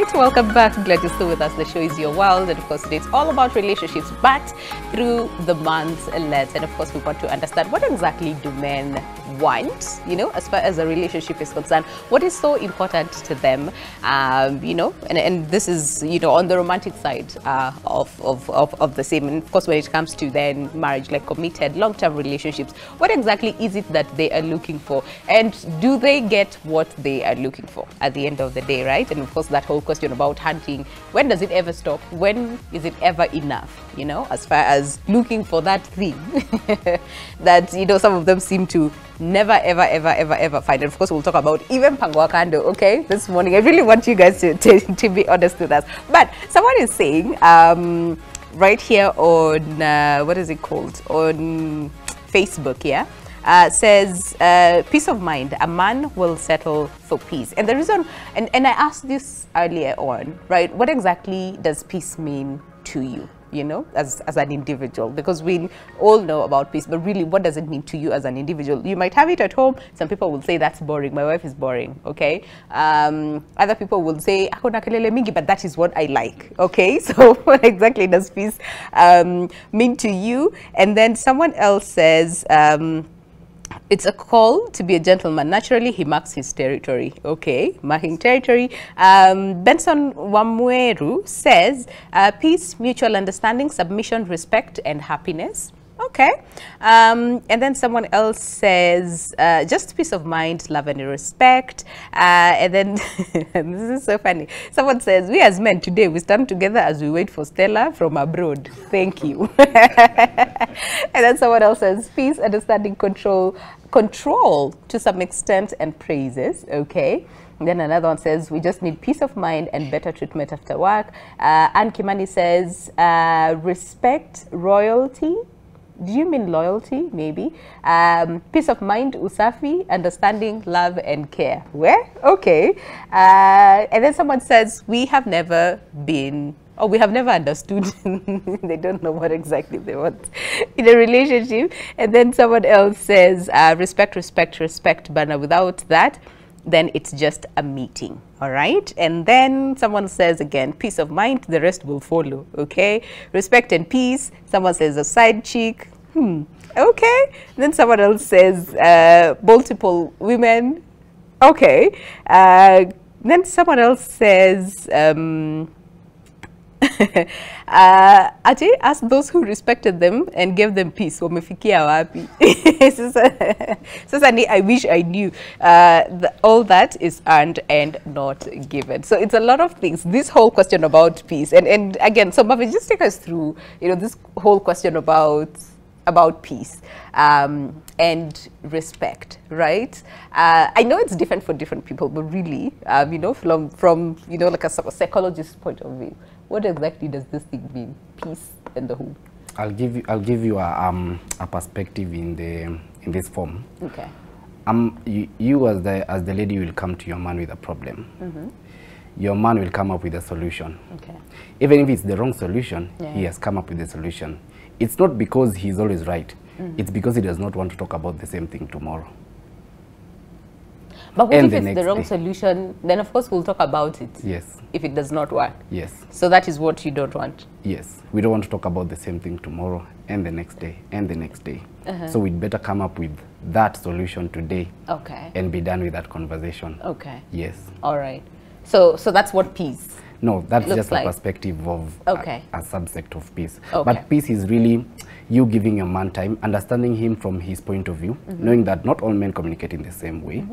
right, welcome back. Glad you're still with us. The show is Your World, and of course today it's all about relationships, but through the man's lens. And of course we want to understand, what exactly do men want, you know, as far as a relationship is concerned? What is so important to them, you know, and this is, you know, on the romantic side of the same. And of course when it comes to then marriage, like committed long-term relationships, what exactly is it that they are looking for, and do they get what they are looking for at the end of the day, right? And of course that whole question about hunting, when does it ever stop? When is it ever enough, you know, as far as looking for that thing that, you know, some of them seem to never ever find. And of course we'll talk about even Pangwakando, okay, this morning. I really want you guys to be honest with us. But someone is saying right here on what is it called, on Facebook, yeah, says peace of mind, a man will settle for peace. And the reason, and I asked this earlier on, right, what exactly does peace mean to you, you know, as an individual? Because we all know about peace, but really, what does it mean to you as an individual? You might have it at home. Some people will say that's boring, my wife is boring, okay? Other people will say hakuna kelele mingi, but that is what I like, okay? So what exactly does peace mean to you? And then someone else says it's a call to be a gentleman. Naturally, he marks his territory. Okay, marking territory. Benson Wamweru says, peace, mutual understanding, submission, respect, and happiness. Okay. And then someone else says, just peace of mind, love and respect. And then, this is so funny. Someone says, we as men today, we stand together as we wait for Stella from abroad. Thank you. And then someone else says, peace, understanding, control to some extent, and praises. Okay. And then another one says, we just need peace of mind and better treatment after work. Ann Kimani says, respect, royalty. Do you mean loyalty? Maybe. Peace of mind, usafi, understanding, love, and care. Where? Okay. And then someone says, we have never been, or we have never understood. They don't know what exactly they want in a relationship. And then someone else says, respect, respect, respect, but without that, then it's just a meeting. All right. And then someone says again, peace of mind, the rest will follow. Okay. Respect and peace. Someone says a side chick. Okay. And then someone else says multiple women. Okay. Then someone else says Ati asked those who respected them and gave them peace. Wamefikia wapi? Sasa I wish I knew. All that is earned and not given. So it's a lot of things. This whole question about peace, and again, so Mavi, just take us through, you know, this whole question about peace and respect, right? I know it's different for different people, but really, you know, from you know, like a psychologist's point of view, what exactly does this thing mean, peace and the who? I'll give you a perspective in this form. Okay. You as the lady will come to your man with a problem. Mm-hmm. Your man will come up with a solution. Okay. Even if it's the wrong solution, yeah, he has come up with a solution. It's not because he's always right. Mm-hmm. It's because he does not want to talk about the same thing tomorrow. But what if it's the wrong solution? Then of course we'll talk about it. Yes. If it does not work. Yes. So that is what you don't want. Yes. We don't want to talk about the same thing tomorrow and the next day and the next day. So we'd better come up with that solution today. Okay. And be done with that conversation. Okay. Yes. All right. So that's what peace. No, that's just a perspective of a subsect of peace. Okay. But peace is really you giving your man time, understanding him from his point of view, knowing that not all men communicate in the same way.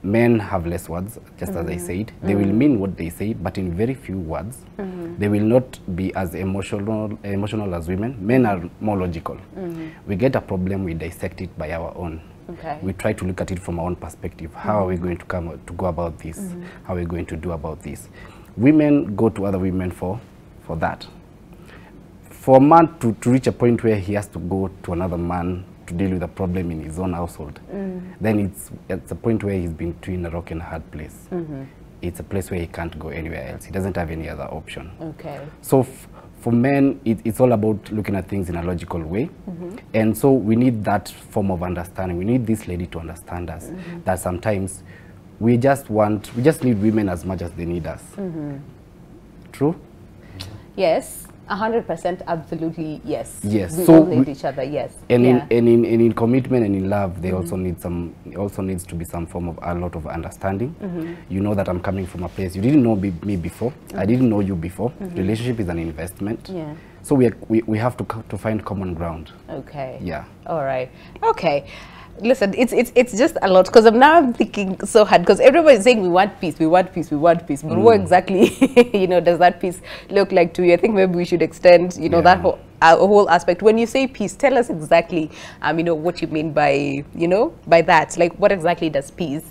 Men have less words, just as I said. They will mean what they say, but in very few words. They will not be as emotional as women. Men are more logical. We get a problem, we dissect it by our own. Okay. We try to look at it from our own perspective. How are we going to go about this? How are we going to do about this? Women go to other women for that. For a man to reach a point where he has to go to another man to deal with a problem in his own household, then it's a point where he's been between a rock and a hard place. It's a place where he can't go anywhere else. He doesn't have any other option. Okay. So for men, it's all about looking at things in a logical way. And so we need that form of understanding. We need this lady to understand us, that sometimes we just need women as much as they need us. True? Yes, 100%, absolutely, yes. Yes. We all need each other, yes. And in commitment and in love, they also need also needs to be some form of a lot of understanding. You know that I'm coming from a place, you didn't know me before, I didn't know you before. Relationship is an investment. Yeah. So we have to find common ground. Okay. Yeah. All right. Okay. Listen, it's just a lot, because I'm thinking so hard, because everybody is saying we want peace, we want peace, we want peace. But what exactly, you know, does that peace look like to you? I think maybe we should extend, you know, that whole aspect. When you say peace, tell us exactly, you know, what you mean by, you know, by that. Like, what exactly does peace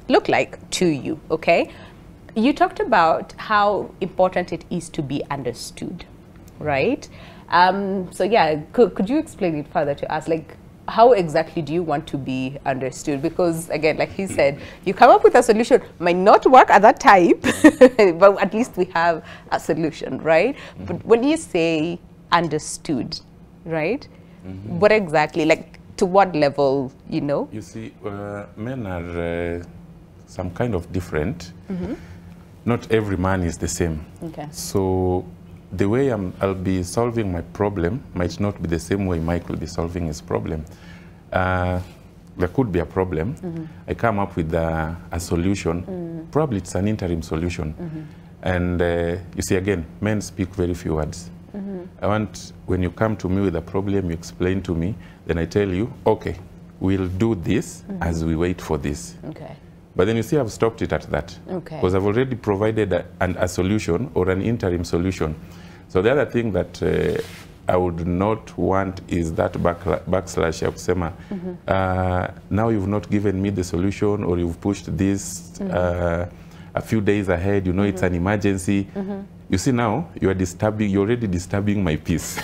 look like to you? Okay. You talked about how important it is to be understood, right? So yeah, could you explain it further to us? Like, how exactly do you want to be understood? Because again, like he said, you come up with a solution, might not work at that time, but at least we have a solution, right? But when you say understood, right? What exactly, like to what level, you know? You see, men are some kind of different. Not every man is the same. Okay. So the way I'll be solving my problem might not be the same way Mike will be solving his problem. There could be a problem. I come up with a solution. Probably it's an interim solution. And you see, again, men speak very few words. I want, when you come to me with a problem, you explain to me, then I tell you, okay, we'll do this as we wait for this. Okay. But then you see, I've stopped it at that. Okay. Because I've already provided a solution or an interim solution. So the other thing that I would not want is that backslash ya kusema, now you've not given me the solution, or you've pushed this a few days ahead, you know, it's an emergency. You see, now you're already disturbing my peace. Is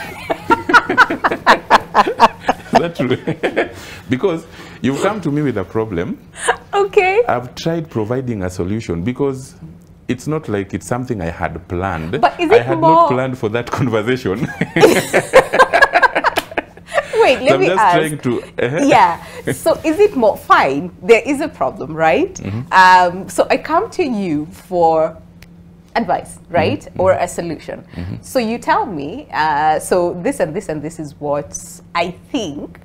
that true? Because you've come to me with a problem. Okay. I've tried providing a solution, because it's not like it's something I had planned. But is it I had not planned for that conversation. Wait, let me ask. Trying to, yeah. So is it more fine? There is a problem, right? So I come to you for advice, right? Or a solution. So you tell me, so this and this and this is what I think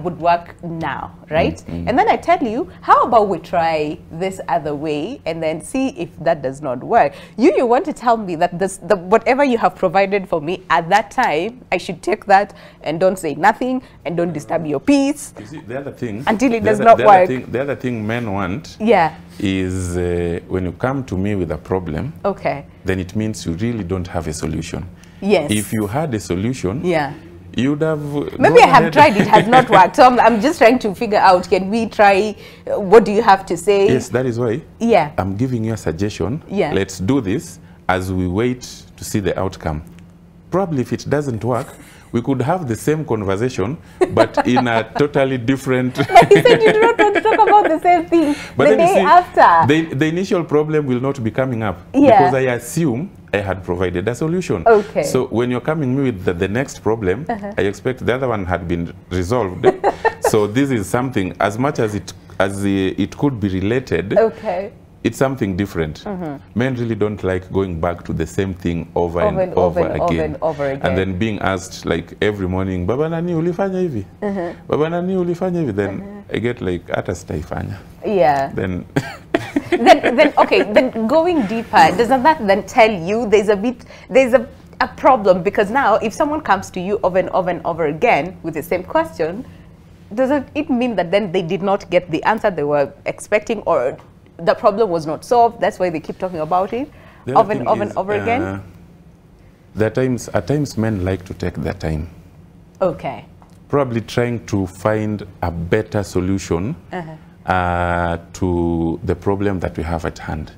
would work now, right? And then I tell you, how about we try this other way and then see if that does not work? You want to tell me that whatever you have provided for me at that time, I should take that and don't say nothing and don't disturb your peace. You see, the other thing, until it does not work. The other thing men want, is when you come to me with a problem, then it means you really don't have a solution. Yes. If you had a solution, you'd have... Maybe I have tried, it has not worked. So I'm just trying to figure out, can we try, what do you have to say? Yes, that is why I'm giving you a suggestion. Let's do this as we wait to see the outcome. Probably if it doesn't work, we could have the same conversation, but in a totally different... But you said you do not want to talk about the same thing the day after. The initial problem will not be coming up, because I assume I had provided a solution. Okay. So when you're coming me with the next problem, I expect the other one had been resolved. So this is something, as much as it could be related, it's something different. Men really don't like going back to the same thing over and over again. And then being asked like every morning, Baba nani ulifanya hivi? Baba nani ulifanya hivi? Then I get like, ata sitaifanya. Yeah. Then then going deeper, doesn't that then tell you there's a problem? Because now if someone comes to you over and over and over again with the same question, doesn't it mean that then they did not get the answer they were expecting, or the problem was not solved? That's why they keep talking about it over and over again. At times men like to take their time. Okay. Probably trying to find a better solution to the problem that we have at hand.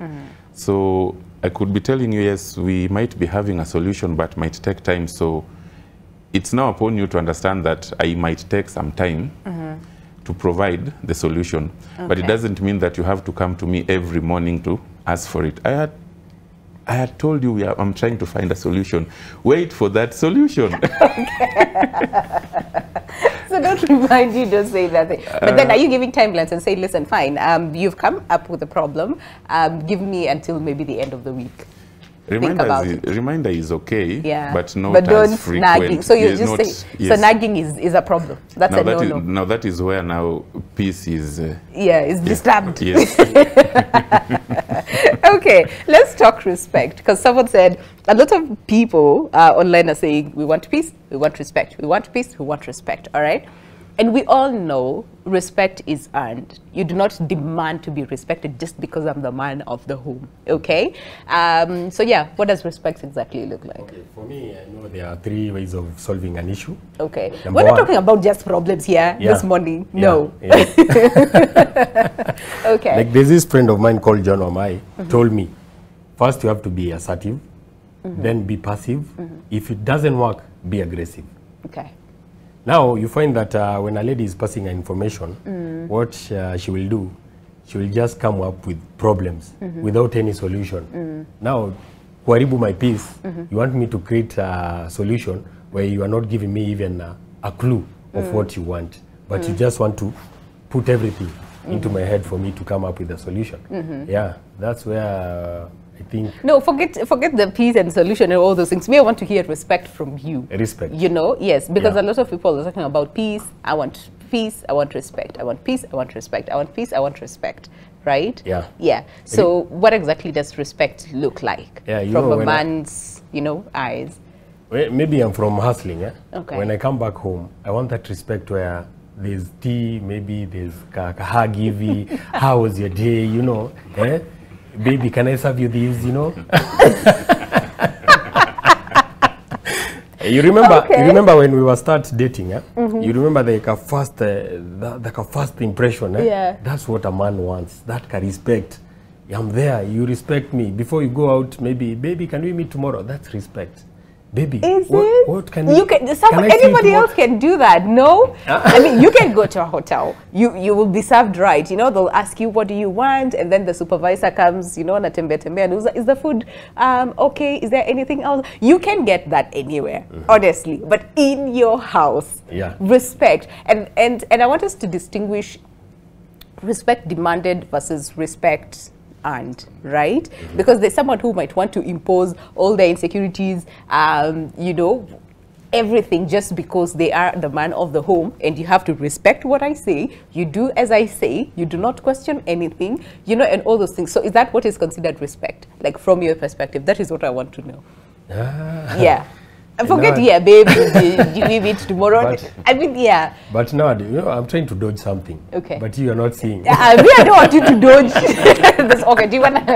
So I could be telling you, yes, we might be having a solution, but might take time. So it's now upon you to understand that I might take some time to provide the solution. But it doesn't mean that you have to come to me every morning to ask for it. I had told you I'm trying to find a solution. Wait for that solution. So don't remind you, don't say nothing. But then are you giving timelines and say, listen, fine, you've come up with a problem, give me until maybe the end of the week. Reminder is okay, but not but don't as frequent. Nagging. So you just say, so nagging is a problem. That's now a no-no. Now that is where now peace is... is disturbed. Yes. Okay, let's talk respect. Because someone said, a lot of people online are saying, we want peace, we want respect. We want peace, we want respect, all right? And we all know respect is earned. You do not demand to be respected just because I'm the man of the home, okay? So yeah, what does respect exactly look like? Okay, for me, I know there are 3 ways of solving an issue. Okay, we're not talking about just problems here this morning, no. Okay. Like there's this friend of mine called John Omai, told me, first you have to be assertive, then be passive. If it doesn't work, be aggressive. Okay. Now, you find that when a lady is passing information, what she will do, she will just come up with problems without any solution. Now, kuharibu my peace, you want me to create a solution where you are not giving me even a clue of what you want, but you just want to put everything into my head for me to come up with a solution. Yeah, that's where... I think no, forget the peace and solution and all those things. Me, I want to hear respect from you. Respect. You know, yes, because a lot of people are talking about peace. I want peace. I want respect. I want peace. I want respect. I want peace. I want respect. Right? Yeah. Yeah. So, what exactly does respect look like from a man's, eyes? Well, maybe I'm from hustling. Okay. When I come back home, I want that respect where there's tea, maybe there's kahagivi. How was your day? Baby, can I serve you these, You remember when we were start dating, You remember the first impression, Yeah. That's what a man wants, that respect. I'm there, you respect me. Before you go out, maybe, baby, can we meet tomorrow? That's respect. Baby, what can you... Anybody else can do that, no? I mean, you can go to a hotel. You will be served right. They'll ask you, what do you want? And then the supervisor comes, na tembe and is the food okay? Is there anything else? You can get that anywhere, honestly. But in your house, respect. And I want us to distinguish respect demanded versus respect earned, right? Because there's someone who might want to impose all their insecurities, everything just because they are the man of the home, and you have to respect what I say, you do as I say, you do not question anything, and all those things. So is that what is considered respect? Like from your perspective, that is what I want to know. Yeah. Forget, babe, you meet tomorrow. But now, I'm trying to dodge something. Okay. But you are not seeing. I don't want you to dodge. Okay, do you want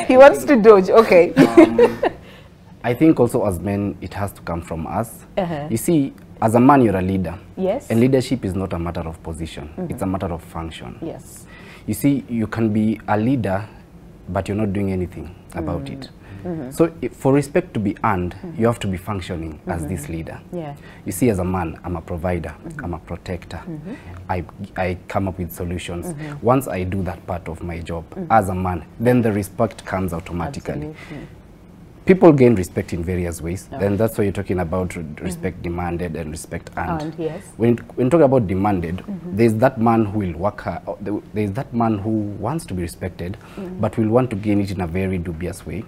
he wants to dodge, okay. I think also as men, it has to come from us. You see, as a man, you're a leader. Yes. And leadership is not a matter of position. It's a matter of function. Yes. You see, you can be a leader, but you're not doing anything about it. So for respect to be earned, you have to be functioning as this leader. Yeah. You see, as a man, I'm a provider, I'm a protector. I come up with solutions. Once I do that part of my job as a man, then the respect comes automatically. Absolutely. People gain respect in various ways. Then that's why you're talking about respect demanded and respect earned. Yes. When talking about demanded, there's that man who will work hard. There's that man who wants to be respected, but will want to gain it in a very dubious way,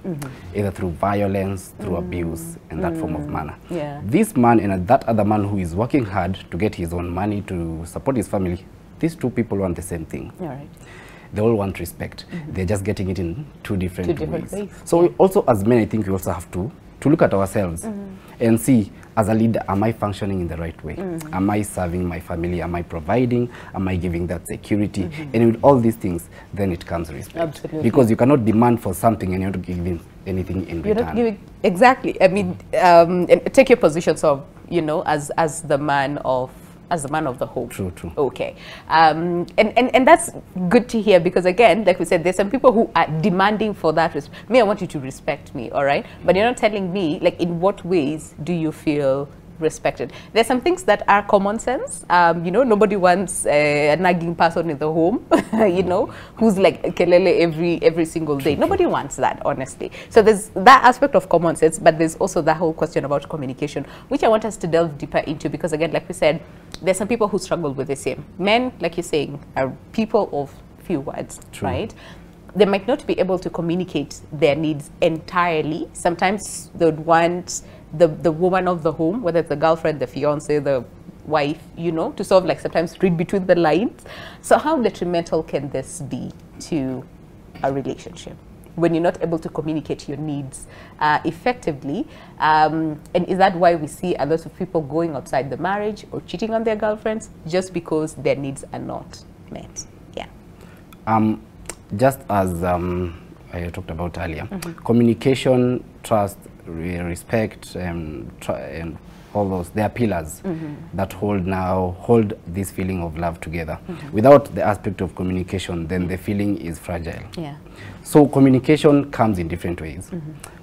either through violence, through abuse, and that form of manner. Yeah. This man and that other man who is working hard to get his own money to support his family, these two people want the same thing. All right. They all want respect. They're just getting it in two different ways. So also as men, I think we also have to look at ourselves and see, as a leader, am I functioning in the right way? Am I serving my family? Am I providing? Am I giving that security? And with all these things, then it comes respect. Absolutely. Because you cannot demand for something and you're not giving anything in return. You're not giving, exactly. I mean, and take your positions of, as the man of the home. True. Okay. And that's good to hear, because again, like we said, there's some people who are demanding for that. Me, I want you to respect me, all right? But you're not telling me, like, in what ways do you feel respected. There's some things that are common sense. You know, nobody wants a nagging person in the home, you know, who's like kelele every single day. Nobody wants that, honestly. So there's that aspect of common sense, but there's also that whole question about communication, which I want us to delve deeper into, because again, like we said, there's some people who struggle with the same. Men, like you're saying, are people of few words, True. Right? They might not be able to communicate their needs entirely. Sometimes they would want the woman of the home, whether it's the girlfriend, the fiance, the wife, you know, to sort of like sometimes read between the lines. So how detrimental can this be to a relationship when you're not able to communicate your needs effectively? And is that why we see a lot of people going outside the marriage or cheating on their girlfriends just because their needs are not met? Yeah. Just as I talked about earlier, communication, trust, respect, and all those, they are pillars that hold this feeling of love together. Without the aspect of communication, then the feeling is fragile. Yeah. So communication comes in different ways.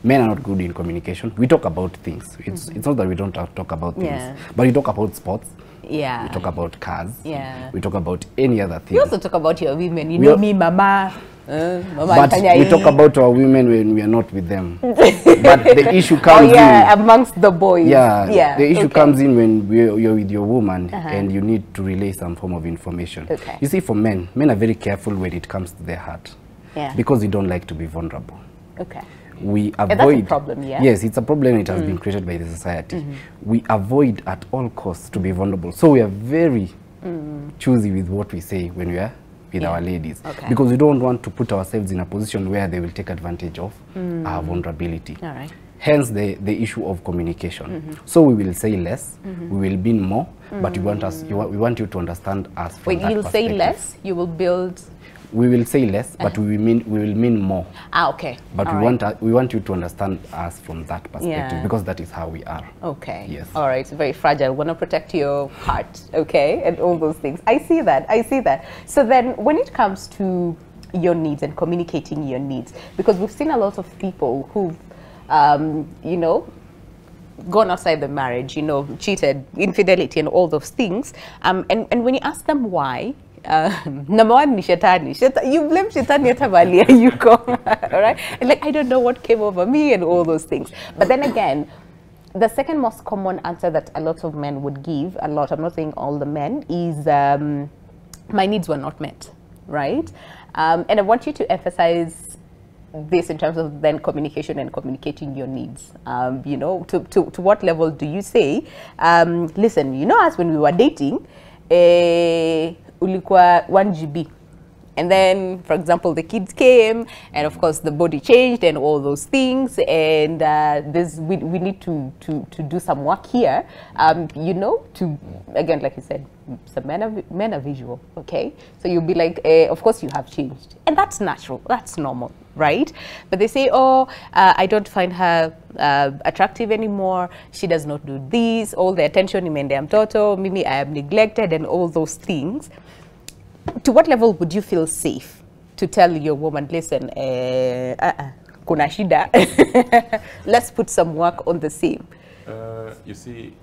Men are not good in communication. We talk about things. It's not that we don't talk about things, but we talk about sports. Yeah. We talk about cars. Yeah. We talk about any other thing. We also talk about your women. You know me, mama. But we talk about our women when we are not with them. But the issue comes in amongst the boys. Yeah. The issue comes in when you're with your woman and you need to relay some form of information. Okay. You see, for men are very careful when it comes to their heart. Yeah. Because we don't like to be vulnerable. Okay. We avoid. And that's a problem, yeah? Yes, it's a problem. It has been created by the society. We avoid at all costs to be vulnerable. So we are very choosy with what we say when we are with our ladies. Okay. Because we don't want to put ourselves in a position where they will take advantage of our vulnerability. All right. Hence the issue of communication. So we will say less, we will mean more, but we want you to understand us from that you'll perspective. say less, you will build. We will say less, but we will mean more. Okay. But we want you to understand us from that perspective, because that is how we are. Okay. Yes. All right. It's very fragile. Want to protect your heart, okay, and all those things. I see that. I see that. So then, when it comes to your needs and communicating your needs, because we've seen a lot of people who've, you know, gone outside the marriage, you know, cheated, infidelity, and all those things. And when you ask them why. Number one, Shetani. You blame Shetani at Avalia, you come, all right? And like, I don't know what came over me and all those things. But then again, the second most common answer that a lot of men would give, I'm not saying all the men, is my needs were not met, right? And I want you to emphasize this in terms of then communication and communicating your needs. You know, to what level do you say, listen, you know, as when we were dating, ulikuwa 1 GB, and then, for example, the kids came, and of course the body changed and all those things, and we need to do some work here, you know, to, again, like you said, some men are visual, okay? So you'll be like, of course you have changed, and that's natural, that's normal, right? But they say, oh, I don't find her attractive anymore, she does not do this, all the attention imende mtoto, mimi I am neglected, and all those things. To what level would you feel safe to tell your woman, listen, kuna shida, let's put some work on the same? You see,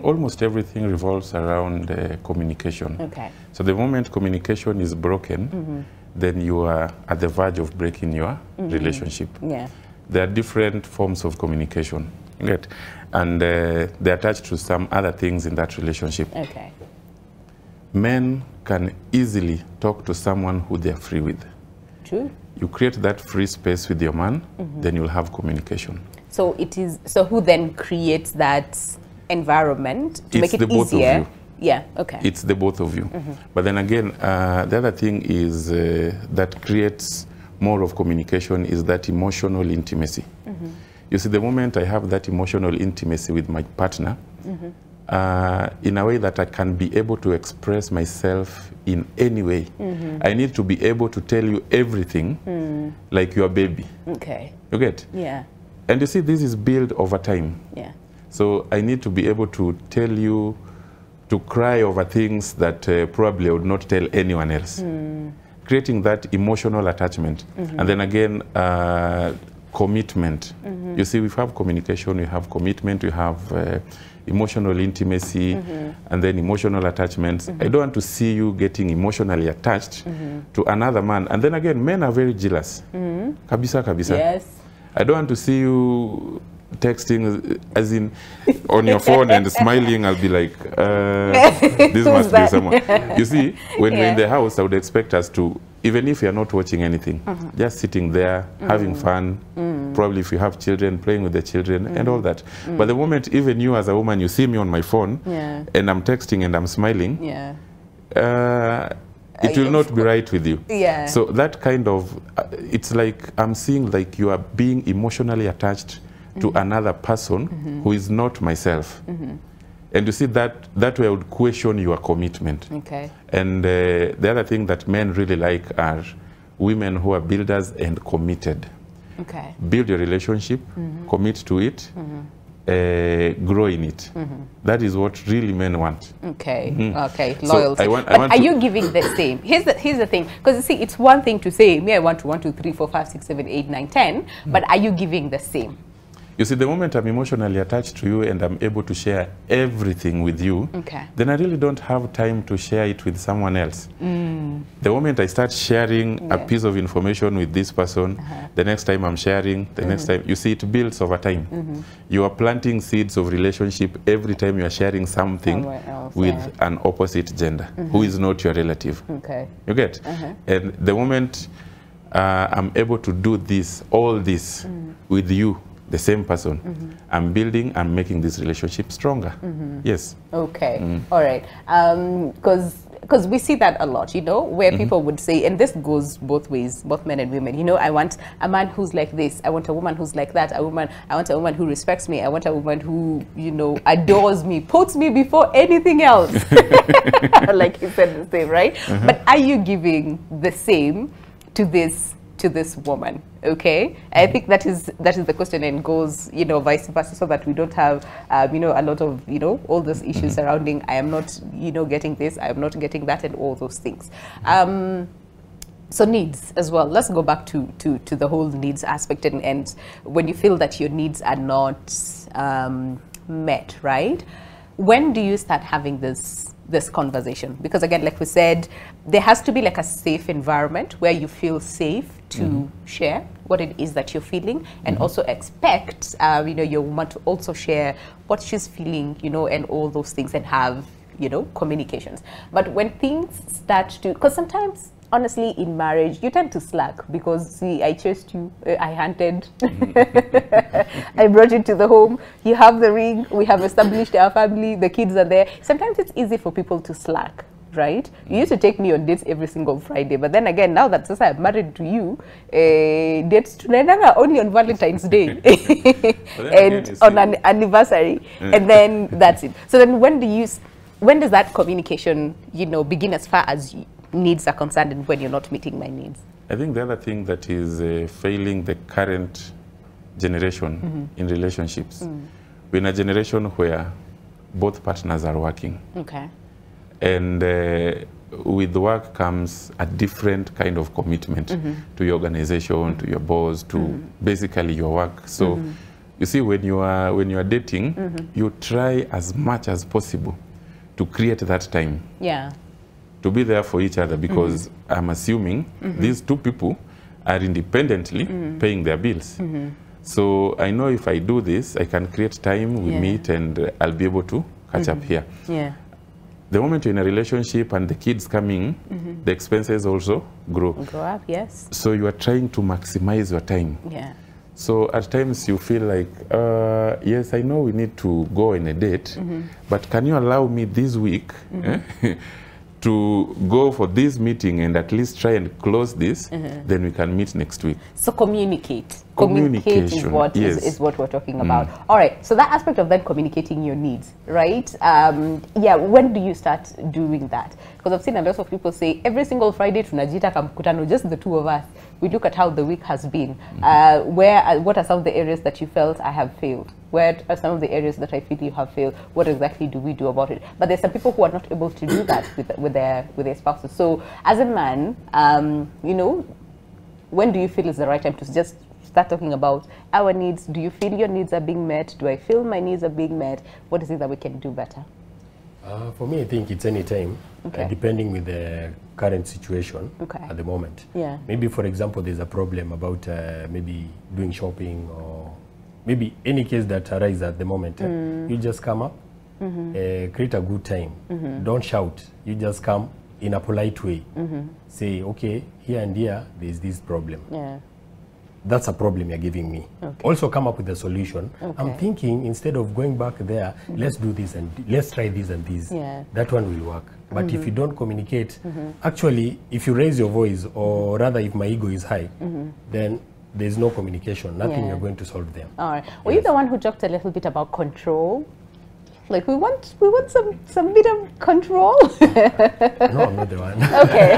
almost everything revolves around communication. Okay. So the moment communication is broken, then you are at the verge of breaking your relationship. Yeah. There are different forms of communication, right? And they're attached to some other things in that relationship. Okay. Men can easily talk to someone who they're free with. True. You create that free space with your man, then you'll have communication. So who then creates that environment to make it easier? Both of you. Yeah, okay. It's the both of you. But then again, the other thing is that creates more of communication is that emotional intimacy. You see, the moment I have that emotional intimacy with my partner, in a way that I can be able to express myself in any way. I need to be able to tell you everything like your baby. Okay. You get? Yeah. And you see, this is built over time. Yeah. So I need to be able to tell you, to cry over things that probably I would not tell anyone else. Creating that emotional attachment. And then again, commitment. You see, we have communication, we have commitment, we have emotional intimacy, and then emotional attachments. I don't want to see you getting emotionally attached to another man. And then again, men are very jealous. Kabisa, kabisa. Yes. I don't want to see you texting, as in on your phone and smiling. I'll be like, this must be someone. You see, when we're in the house, I would expect us to, even if you're not watching anything, just sitting there, having fun, probably if you have children, playing with the children and all that. But the moment even you as a woman, you see me on my phone and I'm texting and I'm smiling, it will not be right with you. So that kind of, it's like I'm seeing like you are being emotionally attached to another person who is not myself. And you see, that way I would question your commitment. Okay. And the other thing that men really like are women who are builders and committed. Okay. Build your relationship, commit to it, grow in it. That is what really men want. Okay. Okay. Loyalty. So are you giving the same? Here's the thing, because you see, it's one thing to say, me, I want to 1, 2, 3, 4, 5, 6, 7, 8, 9, 10, but are you giving the same? You see, the moment I'm emotionally attached to you and I'm able to share everything with you, then I really don't have time to share it with someone else. The moment I start sharing a piece of information with this person, the next time I'm sharing, the next time, you see, it builds over time. You are planting seeds of relationship every time you are sharing something with an opposite gender who is not your relative. Okay. You get? And the moment I'm able to do this, all this with you, the same person, I'm building and making this relationship stronger. Yes. Okay. All right. Because we see that a lot, you know, where people would say, and this goes both ways, both men and women, you know, I want a man who's like this, I want a woman who's like that, I want a woman who respects me, I want a woman who, you know, adores me, puts me before anything else. Like you said, the same, right? But are you giving the same to this woman? Okay, I think that is the question, and goes, you know, vice versa, so that we don't have you know, a lot of, you know, all those issues surrounding, I am not, you know, getting this, I am not getting that, and all those things. So needs as well. Let's go back to the whole needs aspect, and when you feel that your needs are not met, right? When do you start having this conversation? Because again, like we said, there has to be like a safe environment where you feel safe to share what it is that you're feeling, and also expect you know, your woman to also share what she's feeling, you know, and all those things, and have, you know, communications. But when things start to, because sometimes honestly in marriage you tend to slack, because see, I chased you, I hunted, I brought you to the home, you have the ring, we have established our family, the kids are there. Sometimes it's easy for people to slack, right? You used to take me on dates every single Friday, but then again, now that since I'm married to you, dates tunaendanga only on Valentine's Day and on an anniversary, and then that's it. So then when does that communication, you know, begin as far as needs are concerned, and when you're not meeting my needs? I think the other thing that is failing the current generation in relationships, we're in a generation where both partners are working. Okay. And with work comes a different kind of commitment to your organization, to your boss, to basically your work. So you see, when you are dating, you try as much as possible to create that time. Yeah. To be there for each other, because I'm assuming these two people are independently paying their bills. So I know if I do this, I can create time, we meet, and I'll be able to catch up here. Yeah. The moment you're in a relationship and the kids coming, the expenses also grow. Grow up, yes. So you are trying to maximize your time. Yeah. So at times you feel like, yes, I know we need to go on a date, but can you allow me this week to go for this meeting and at least try and close this, then we can meet next week. So communicate. Communicate is what, is what we're talking about. All right, so that aspect of then communicating your needs, right? Yeah, when do you start doing that? Because I've seen a lot of people say, every single Friday, tunajita kamkutano, just the two of us. We look at how the week has been. What are some of the areas that you felt I have failed? Where are some of the areas that I feel you have failed? What exactly do we do about it? But there's some people who are not able to do that with their spouses. So as a man, you know, when do you feel is the right time to just start talking about our needs? Do you feel your needs are being met? Do I feel my needs are being met? What is it that we can do better? For me, I think it's any time, depending with the current situation at the moment. Yeah. Maybe, for example, there's a problem about maybe doing shopping, or maybe any case that arises at the moment. You just come up, create a good time. Don't shout. You just come in a polite way. Say, okay, here and here, there's this problem. Yeah. That's a problem you're giving me. Also come up with a solution. I'm thinking, instead of going back there, let's do this and let's try this and this. Yeah. That one will work. But if you don't communicate, actually, if you raise your voice, or rather if my ego is high, then there's no communication. Nothing you're going to solve them. All right. Were you the one who talked a little bit about control? Like, we want some bit of control. No, I'm not the one. Okay.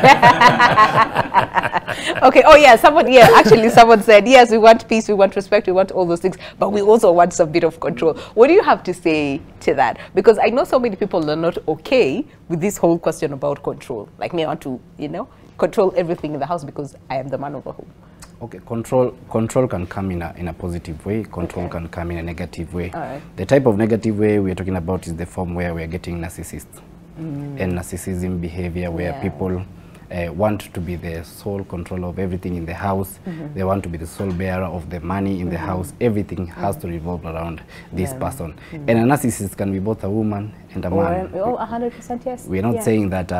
Okay. Oh yeah, actually someone said, yes, we want peace, we want respect, we want all those things, but we also want some bit of control. What do you have to say to that? Because I know so many people are not okay with this whole question about control. Like, me, I want to, control everything in the house because I am the man of the home. Okay, control can come in a positive way. Control can come in a negative way. The type of negative way we're talking about is the form where we're getting narcissists and narcissism behavior, where people want to be the sole control of everything in the house. They want to be the sole bearer of the money in the house. Everything has to revolve around this person. And a narcissist can be both a woman and a man. Oh, 100% yes. We're not saying that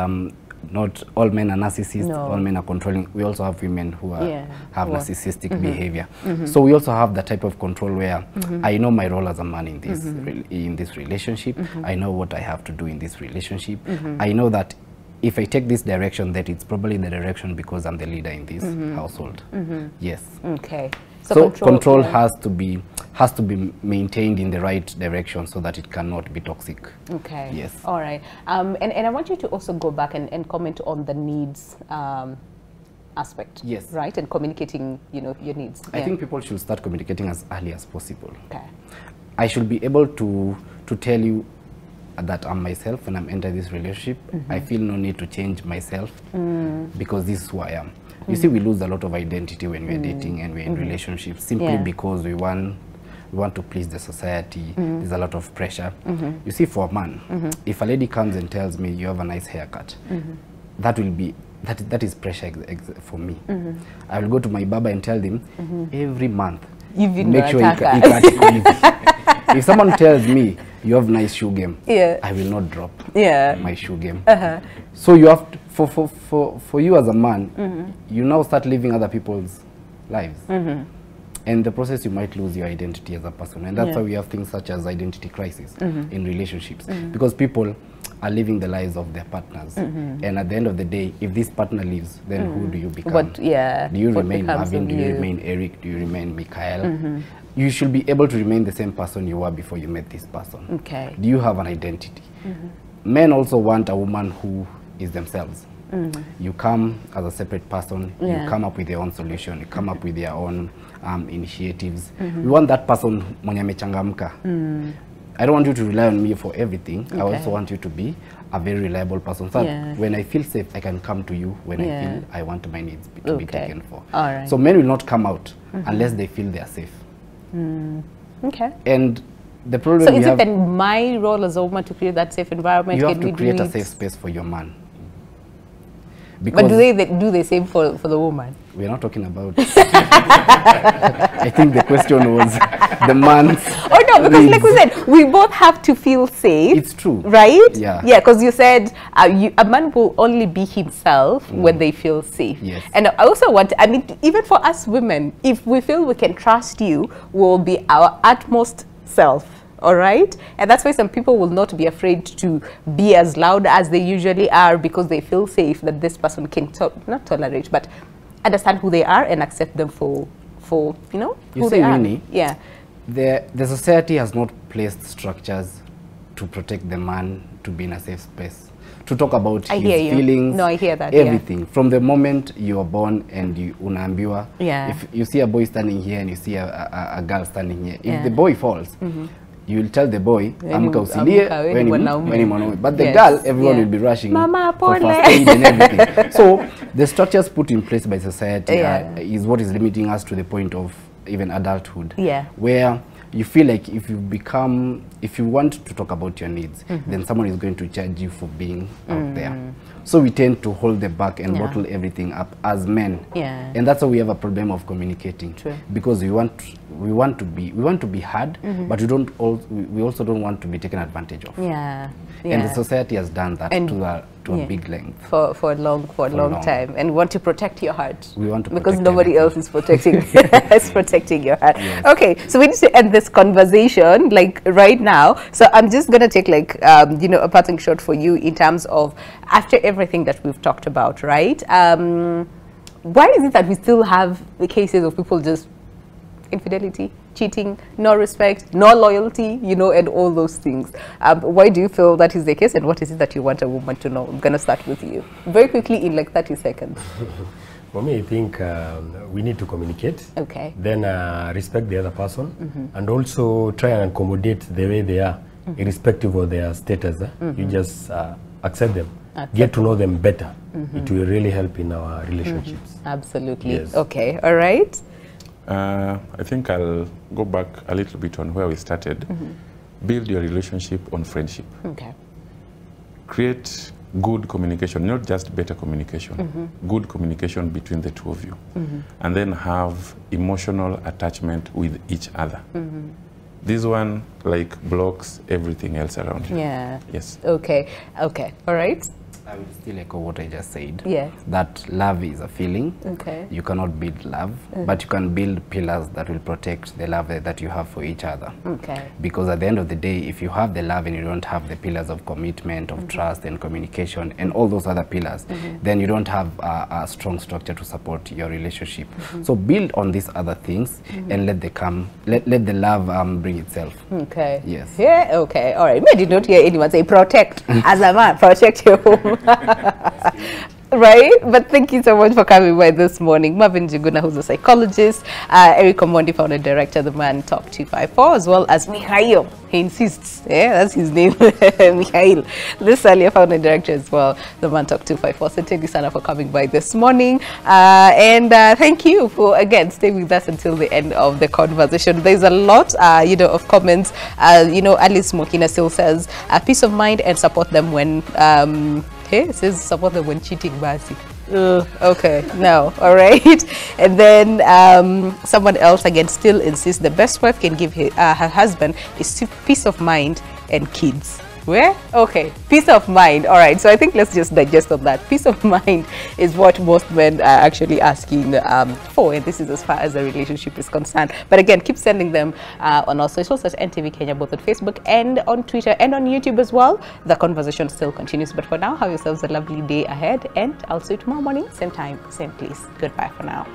not all men are narcissists, all men are controlling. We also have women who are, have narcissistic behavior. So we also have that type of control where I know my role as a man in this relationship. I know what I have to do in this relationship. I know that if I take this direction, that it's probably the direction because I'm the leader in this household. Yes. Okay. So control has to be maintained in the right direction so that it cannot be toxic. Okay. Yes. All right. And I want you to also go back and comment on the needs aspect. Yes. Right? And communicating, your needs. I think people should start communicating as early as possible. Okay. I should be able to tell you that I'm myself when I'm entering this relationship. I feel no need to change myself because this is who I am. You see, we lose a lot of identity when we're dating and we're in relationships simply because we want to please the society. There's a lot of pressure. You see, for a man, if a lady comes and tells me you have a nice haircut, that is pressure for me. I will go to my barber and tell him every month, make sure he cut it. If someone tells me you have nice shoe game, I will not drop my shoe game. So you have to, for you as a man, you now start living other people's lives. And in the process, you might lose your identity as a person. And that's why we have things such as identity crisis in relationships. Because people are living the lives of their partners. And at the end of the day, if this partner leaves, then who do you become? Do you remain Marvin? Do you remain Eric? Do you remain Mikhail? You should be able to remain the same person you were before you met this person. Okay. Do you have an identity? Men also want a woman who is themselves. You come as a separate person, you come up with your own solution, you come up with your own initiatives. We want that person mwenye amechangamka. I don't want you to rely on me for everything. I also want you to be a very reliable person. So when I feel safe, I can come to you when I feel I want my needs to be taken for. So men will not come out unless they feel they are safe. Okay. And the problem is it then my role as a woman to create that safe environment? You have to create a safe space for your man. Because but do they same for the woman? We're not talking about I think the question was the man's because like we said, we both have to feel safe. It's true. Right? Yeah. Yeah, because you said a man will only be himself when they feel safe. Yes. And I also want, even for us women, if we feel we can trust you, we'll be our utmost self. All right? And that's why some people will not be afraid to be as loud as they usually are because they feel safe that this person can not tolerate, but understand who they are and accept them for who they are. Winnie, yeah. The society has not placed structures to protect the man to be in a safe space, to talk about his feelings. No, I hear that. Everything from the moment you are born and you unaambiwa. Yeah. If you see a boy standing here and you see a girl standing here, if the boy falls, you will tell the boy, amka usilie, but the girl, everyone will be rushing Mama, for first aid and everything. So the structures put in place by society is what is limiting us to the point of even adulthood, where you feel like if you want to talk about your needs, then someone is going to judge you for being out there. So we tend to hold the back and bottle everything up as men, and that's why we have a problem of communicating. Because we want to be heard, but we also don't want to be taken advantage of. And the society has done that to a big length for a long time, and we want to protect your heart. We want to because nobody else is protecting your heart. Okay, so we need to end this conversation like right now. So I'm just gonna take like a parting shot for you in terms of after everything that we've talked about, right? Why is it that we still have the cases of people just infidelity, cheating, no respect, no loyalty, and all those things? Why do you feel that is the case, and what is it that you want a woman to know? I'm going to start with you. Very quickly, in like 30 seconds. For me, I think we need to communicate. Okay. Then respect the other person, and also try and accommodate the way they are, irrespective of their status. You just accept them. Get to know them better. It will really help in our relationships. Absolutely. Yes. Okay. All right. I think I'll go back a little bit on where we started. Build your relationship on friendship. Okay. Create good communication, not just better communication, good communication between the two of you. And then have emotional attachment with each other. This one like blocks everything else around you. Yeah. Yes. Okay. Okay. All right. I will still echo what I just said. Yeah. That love is a feeling. Okay. You cannot build love, but you can build pillars that will protect the love that you have for each other. Okay. Because at the end of the day, if you have the love and you don't have the pillars of commitment, of trust and communication and all those other pillars, then you don't have a strong structure to support your relationship. So build on these other things and let the love bring itself. Okay. Yes. Yeah. Okay. All right. I did not hear anyone say protect. As a man, protect your home. Right? But thank you so much for coming by this morning. Marvin Njuguna, who's a psychologist, Eric Omondi, founder director, The Man Talk 254, as well as Mikhail. He insists, that's his name, Mikhail. This earlier founder director as well, The Man Talk 254. So thank you, Sana, for coming by this morning. And thank you for, again, staying with us until the end of the conversation. There's a lot, of comments. Alice Mokina still says, peace of mind and support them when... it says support them when cheating, basi. Okay, no, all right. And then someone else again still insists the best wife can give her husband is peace of mind and kids. Where? Okay, peace of mind. All right, so I think let's just digest on that. Peace of mind is what most men are actually asking for, and this is as far as a relationship is concerned. But again, keep sending them on our socials at NTV Kenya, both on Facebook and on Twitter and on YouTube as well. The conversation still continues, but for now, have yourselves a lovely day ahead, and I'll see you tomorrow morning, same time, same place. Goodbye for now.